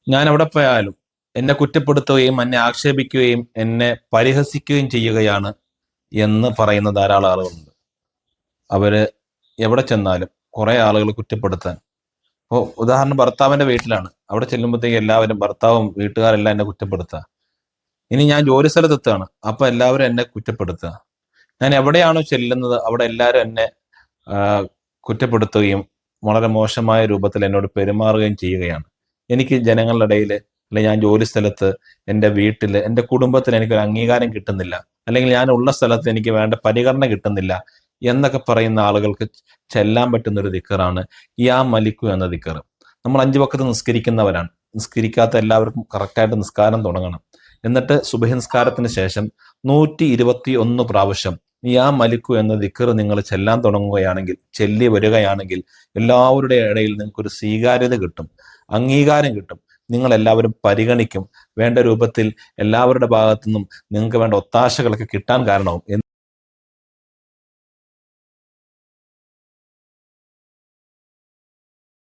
ഞാൻ എവിടെ പോയാലും എന്നെ കുറ്റപ്പെടുത്തുകയും എന്നെ ആക്ഷേപിക്കുകയും എന്നെ പരിഹസിക്കുകയും ചെയ്യുകയാണ് എന്ന് പറയുന്ന ധാരാളം ആളുകളുണ്ട്. അവര് എവിടെ ചെന്നാലും കുറെ ആളുകൾ കുറ്റപ്പെടുത്താൻ. ഇപ്പോൾ ഉദാഹരണം ഭർത്താവിന്റെ വീട്ടിലാണ്. അവിടെ ചെല്ലുമ്പോഴത്തേക്ക് എല്ലാവരും ഭർത്താവും വീട്ടുകാരെല്ലാം എന്നെ കുറ്റപ്പെടുത്തുക. ഇനി ഞാൻ ജോലി സ്ഥലത്തെത്താണ്, അപ്പൊ എല്ലാവരും എന്നെ കുറ്റപ്പെടുത്തുക. ഞാൻ എവിടെയാണോ ചെല്ലുന്നത് അവിടെ എല്ലാവരും എന്നെ ആ, കുറ്റപ്പെടുത്തുകയും വളരെ മോശമായ രൂപത്തിൽ എന്നോട് പെരുമാറുകയും ചെയ്യുകയാണ്. എനിക്ക് ജനങ്ങളുടെ ഇടയിൽ, അല്ലെങ്കിൽ ഞാൻ ജോലി സ്ഥലത്ത്, എൻ്റെ വീട്ടിൽ, എൻ്റെ കുടുംബത്തിൽ എനിക്കൊരു അംഗീകാരം കിട്ടുന്നില്ല, അല്ലെങ്കിൽ ഞാൻ ഉള്ള സ്ഥലത്ത് എനിക്ക് വേണ്ട പരിഗണന കിട്ടുന്നില്ല എന്നൊക്കെ പറയുന്ന ആളുകൾക്ക് ചെല്ലാൻ പറ്റുന്ന ഒരു ദിക്കറാണ് യാ മലിക്കു എന്ന ദിക്കർ. നമ്മൾ 5 വഖത്ത് നിസ്കരിക്കുന്നവരാണ്. നിസ്കരിക്കാത്ത എല്ലാവർക്കും കറക്റ്റായിട്ട് നിസ്കാരം തുടങ്ങണം. എന്നിട്ട് സുബഹി നിസ്കാരത്തിന് ശേഷം 121 പ്രാവശ്യം യാ മലിക്കു എന്ന ദിക്ർ നിങ്ങൾ ചെല്ലാൻ തുടങ്ങുകയാണെങ്കിൽ, ചെല്ലി വരികയാണെങ്കിൽ, എല്ലാവരുടെ ഇടയിൽ നിങ്ങൾക്കൊരു സ്വീകാര്യത കിട്ടും, അംഗീകാരം കിട്ടും. നിങ്ങൾ എല്ലാവരും പരിഗണിക്കും. വേണ്ട രൂപത്തിൽ എല്ലാവരുടെ ഭാഗത്തു നിന്നും നിങ്ങൾക്ക് വേണ്ട ഒത്താശകളൊക്കെ കിട്ടാൻ കാരണമാവും.